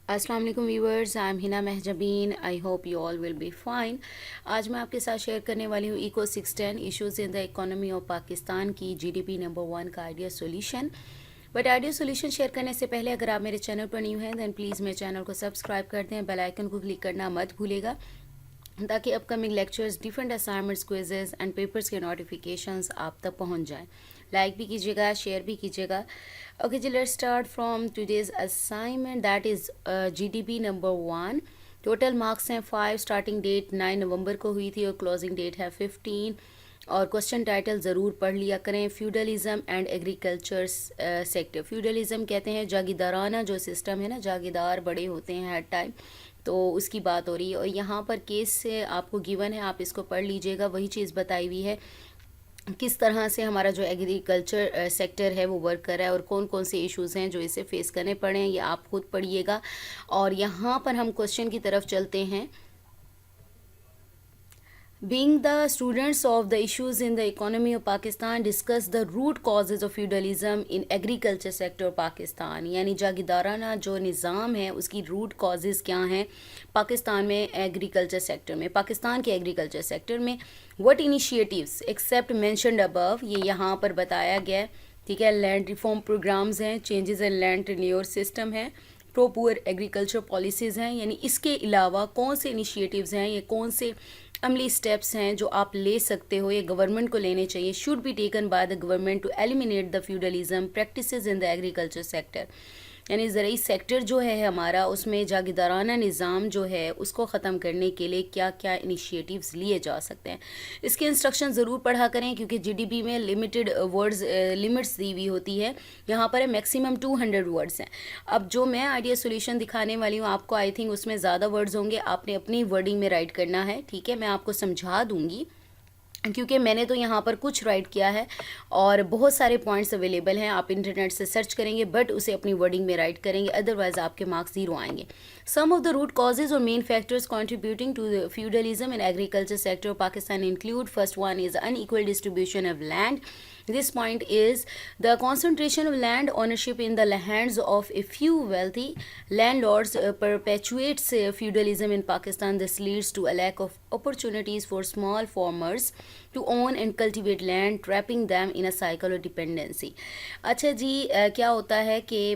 अस्सलाम वालेकुम viewers, I am Hina Mahjabeen. I hope you all will be fine. आज मैं आपके साथ शेयर करने वाली हूँ eco 610 issues in the economy of Pakistan की जीडीपी नंबर 1 का idea solution. But idea solution share करने से पहले अगर आप मेरे चैनल पर न्यू हैं दैन प्लीज़ मेरे चैनल को सब्सक्राइब कर दें, बेल आइकन को क्लिक करना मत भूलेगा ताकि upcoming lectures, different assignments, quizzes and papers के नोटिफिकेशंस आप तक पहुंच जाएं। लाइक भी कीजिएगा, शेयर भी कीजिएगा। ओके जी, let's start from today's assignment that is GDP number 1। Total marks हैं 5। स्टार्टिंग डेट 9 नवंबर को हुई थी और क्लोजिंग डेट है 15। और क्वेश्चन टाइटल ज़रूर पढ़ लिया करें। Feudalism and agriculture sector. Feudalism कहते हैं जागीदाराना जो सिस्टम है ना, जागीदार बड़े होते हैं हर टाइम, तो उसकी बात हो रही है। और यहाँ पर केस से आपको गिवन है, आप इसको पढ़ लीजिएगा। वही चीज़ बताई हुई है किस तरह से हमारा जो एग्रीकल्चर सेक्टर है वो वर्क कर रहा है और कौन कौन से इश्यूज़ हैं जो इसे फेस करने पड़े हैं, ये आप खुद पढ़िएगा। और यहाँ पर हम क्वेश्चन की तरफ चलते हैं। Being the students of the issues in the economy of Pakistan, discuss the root causes of feudalism in agriculture sector Pakistan। यानी जागीदाराना जो निज़ाम है उसकी रूट कॉजेज़ क्या हैं पाकिस्तान में एग्रीकल्चर सेक्टर में, पाकिस्तान के एग्रीकल्चर सेक्टर में। What initiatives except mentioned above, ये यहाँ पर बताया गया है। ठीक है, लैंड रिफॉर्म प्रोग्राम्स हैं, changes in land tenure system है, प्रो पुअर एग्रीकल्चर पॉलिसीज़ हैं। यानी इसके अलावा कौन से इनिशिएटिव्स हैं, ये कौन से अमली स्टेप्स हैं जो आप ले सकते हो, ये गवर्नमेंट को लेने चाहिए। Should be taken by the government to eliminate the feudalism practices in the agriculture sector. यानी ज़रूरी सेक्टर जो है हमारा, उसमें जागीदाराना निज़ाम जो है उसको ख़त्म करने के लिए क्या क्या इनिशिएटिव्स लिए जा सकते हैं। इसके इंस्ट्रक्शन ज़रूर पढ़ा करें क्योंकि जीडीपी में लिमिटेड वर्ड्स लिमिट्स दी हुई होती है। यहाँ पर मैक्सिमम 200 वर्ड्स हैं। अब जो मैं आइडिया सोल्यूशन दिखाने वाली हूँ आपको, आई थिंक उसमें ज़्यादा वर्ड्स होंगे, आपने अपनी वर्डिंग में राइट करना है। ठीक है, मैं आपको समझा दूँगी क्योंकि मैंने तो यहाँ पर कुछ राइट किया है और बहुत सारे पॉइंट्स अवेलेबल हैं। आप इंटरनेट से सर्च करेंगे बट उसे अपनी वर्डिंग में राइट करेंगे, अदरवाइज आपके मार्क्स ज़ीरो आएंगे। Some of the root causes और main factors contributing to the feudalism in agriculture sector of Pakistan include, first one is unequal distribution of land. This point is the concentration of land ownership in the hands of a few wealthy landlords perpetuates feudalism in Pakistan. This leads to a lack of opportunities for small farmers to own and cultivate land, trapping them in a cycle of dependency. अच्छा जी, क्या होता है कि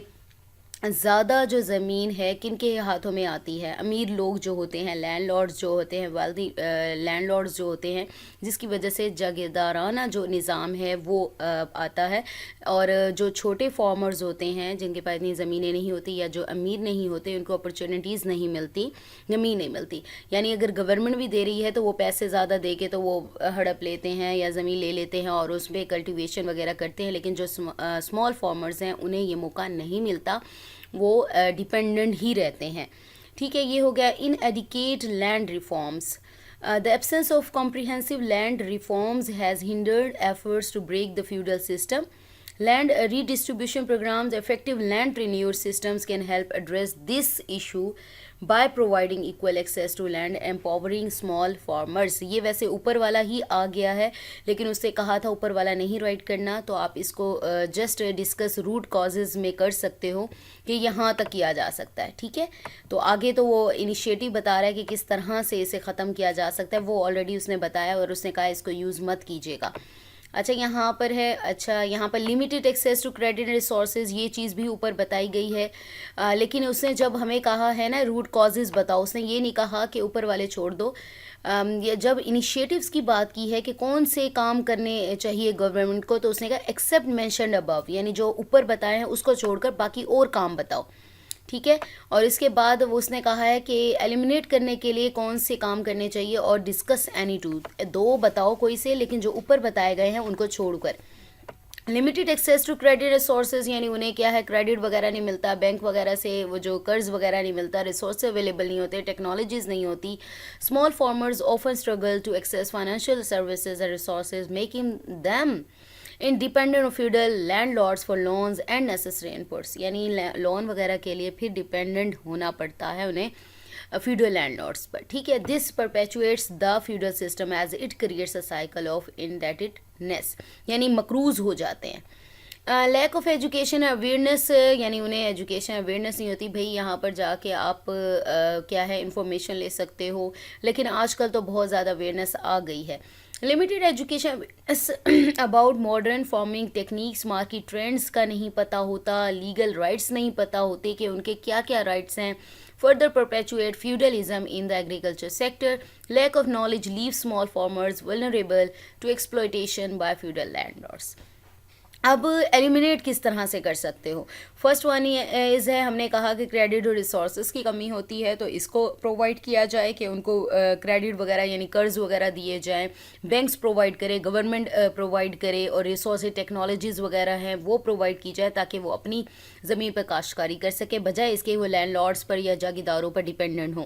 ज़्यादा जो ज़मीन है किन के हाथों में आती है? अमीर लोग जो होते हैं, लैंडलॉर्ड्स जो होते हैं, वेल्दी लैंडलॉर्ड्स जो होते हैं, जिसकी वजह से जागीरदाराना जो निज़ाम है वो आता है। और जो छोटे फार्मर्स होते हैं जिनके पास इतनी ज़मीनें नहीं होती या जो अमीर नहीं होते, उनको अपॉर्चुनिटीज़ नहीं मिलती, ज़मीन नहीं मिलती। यानी अगर गवर्नमेंट भी दे रही है तो वो पैसे ज़्यादा दे के तो वो हड़प लेते हैं या ज़मीन ले लेते हैं और उस पर कल्टिवेशन वगैरह करते हैं। लेकिन जो स्मॉल फार्मर्स हैं उन्हें ये मौका नहीं मिलता, वो डिपेंडेंट ही रहते हैं। ठीक है, ये हो गया inadequate land reforms. The absence of comprehensive land reforms has hindered efforts to break the feudal system. Land redistribution programs, effective land tenure systems can help address this issue by providing equal access to land, empowering small farmers. ये वैसे ऊपर वाला ही आ गया है लेकिन उससे कहा था ऊपर वाला नहीं राइट करना, तो आप इसको जस्ट डिस्कस रूट कॉजेज़ में कर सकते हो कि यहाँ तक किया जा सकता है। ठीक है, तो आगे तो वो इनिशिएटिव बता रहा है कि किस तरह से इसे ख़त्म किया जा सकता है, वो ऑलरेडी उसने बताया और उसने कहा इसको यूज़ मत कीजिएगा। अच्छा, यहाँ पर है, अच्छा यहाँ पर limited access to credit resources, ये चीज़ भी ऊपर बताई गई है। लेकिन उसने जब हमें कहा है ना रूट कॉजेज़ बताओ, उसने ये नहीं कहा कि ऊपर वाले छोड़ दो। ये जब इनिशिएटिव्स की बात की है कि कौन से काम करने चाहिए गवर्नमेंट को, तो उसने कहा एक्सेप्ट मेंशन्ड अबव, यानी जो ऊपर बताए हैं उसको छोड़कर बाकी और काम बताओ। ठीक है, और इसके बाद वो उसने कहा है कि एलिमिनेट करने के लिए कौन से काम करने चाहिए और डिस्कस एनी टू, दो बताओ कोई से, लेकिन जो ऊपर बताए गए हैं उनको छोड़कर। Limited access to credit resources, यानी उन्हें क्या है, क्रेडिट वगैरह नहीं मिलता, बैंक वगैरह से वो जो कर्ज वगैरह नहीं मिलता, रिसोर्स अवेलेबल नहीं होते, टेक्नोलॉजीज़ नहीं होती। Small farmers often struggle to access financial services and resources, making them independent of feudal landlords for loans and necessary inputs. यानी लोन वगैरह के लिए फिर डिपेंडेंट होना पड़ता है उन्हें फ्यूडल लैंडलॉर्ड्स पर। ठीक है, this perpetuates the feudal system as it creates a cycle of indebtedness, यानी मकरूज हो जाते हैं। लैक ऑफ एजुकेशन अवेयरनेस, यानी उन्हें एजुकेशन अवेयरनेस नहीं होती। भाई यहाँ पर जाके आप क्या है इंफॉर्मेशन ले सकते हो, लेकिन आजकल तो बहुत ज़्यादा अवेयरनेस आ गई है। Limited education awareness about modern farming techniques, market trends का नहीं पता होता, लीगल राइट्स नहीं पता होते कि उनके क्या क्या राइट्स हैं। Further perpetuate feudalism in the agriculture sector. Lack of knowledge leaves small farmers vulnerable to exploitation by feudal landlords. अब एलिमिनेट किस तरह से कर सकते हो? फर्स्ट वन इज़ है, हमने कहा कि क्रेडिट और रिसोर्सेज की कमी होती है, तो इसको प्रोवाइड किया जाए कि उनको क्रेडिट वगैरह यानी कर्ज वगैरह दिए जाएं, बैंक्स प्रोवाइड करें, गवर्नमेंट प्रोवाइड करे, और रिसोर्स टेक्नोलॉजीज़ वगैरह हैं वो प्रोवाइड की जाए ताकि वो अपनी ज़मीन पर काश्तकारी कर सके, बजाय इसके वो लैंडलॉर्ड्स पर या जागीरदारों पर डिपेंडेंट हों।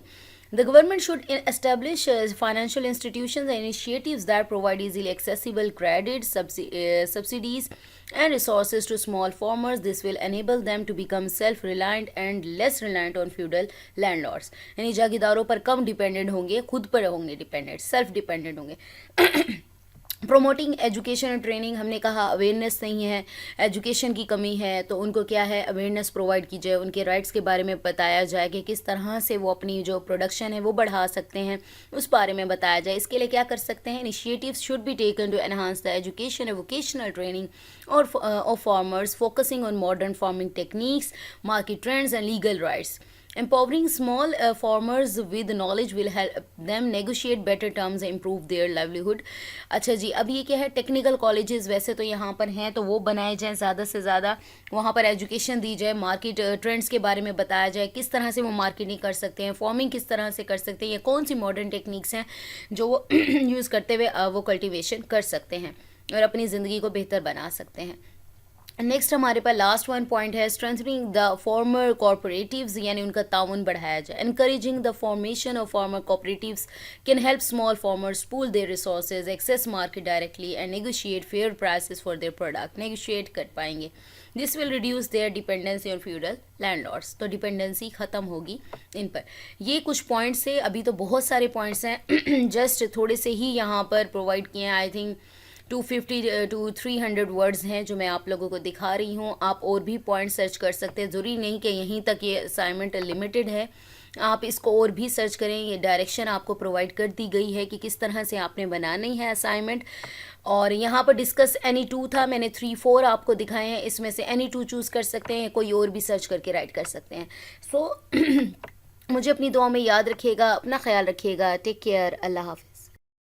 The government should establish financial institutions and initiatives that provide easily accessible credit, subsidies, and resources to small farmers. This will enable them to become self-reliant and less reliant on feudal landlords. यानी जागीरदारों पर कम dependent होंगे, खुद पर होंगे dependent, self dependent होंगे। Promoting education and training, हमने कहा awareness नहीं है, एजुकेशन की कमी है, तो उनको क्या है अवेयरनेस प्रोवाइड की जाए, उनके राइट्स के बारे में बताया जाए कि किस तरह से वो अपनी जो प्रोडक्शन है वो बढ़ा सकते हैं, उस बारे में बताया जाए। इसके लिए क्या कर सकते हैं? Initiatives should be taken to enhance the education and vocational training और of farmers, focusing on modern farming techniques, market trends and legal rights. Empowering small farmers with knowledge will help them negotiate better terms and improve their livelihood. अच्छा जी, अब ये क्या है, technical colleges वैसे तो यहाँ पर हैं, तो वो बनाए जाएँ ज़्यादा से ज़्यादा, वहाँ पर एजुकेशन दी जाए, मार्केट ट्रेंड्स के बारे में बताया जाए, किस तरह से वो मार्केटिंग कर सकते हैं, फार्मिंग किस तरह से कर सकते हैं, या कौन सी मॉडर्न टेक्निक्स हैं जो वो यूज़ करते हुए वो कल्टिवेशन कर सकते हैं और अपनी ज़िंदगी को बेहतर बना सकते हैं। नेक्स्ट हमारे पास लास्ट वन पॉइंट है, स्ट्रेंथनिंग द फार्मर कॉर्पोरेटिव्स, यानी उनका ताउन बढ़ाया जाए। Encouraging the formation of farmer cooperatives can help small farmers pool their resources, access market directly and negotiate fair prices for their product. Negotiate कर पाएंगे, this will reduce their dependency on feudal landlords, तो dependency ख़त्म होगी इन पर। ये कुछ points है, अभी तो बहुत सारे पॉइंट्स हैं, जस्ट थोड़े से ही यहाँ पर प्रोवाइड किए हैं। आई थिंक 250 to 300 वर्ड्स हैं जो मैं आप लोगों को दिखा रही हूँ। आप और भी पॉइंट सर्च कर सकते हैं, ज़रूरी नहीं कि यहीं तक ये असाइनमेंट लिमिटेड है, आप इसको और भी सर्च करें। ये डायरेक्शन आपको प्रोवाइड कर दी गई है कि किस तरह से आपने बनानी है असाइनमेंट। और यहाँ पर डिस्कस एनी 2 था, मैंने 3-4 आपको दिखाए हैं, इसमें से एनी 2 चूज़ कर सकते हैं, कोई और भी सर्च करके राइट कर सकते हैं। सो मुझे अपनी दुआ में याद रखिएगा, अपना ख्याल रखिएगा, टेक केयर, अल्लाह हाफ़िज़।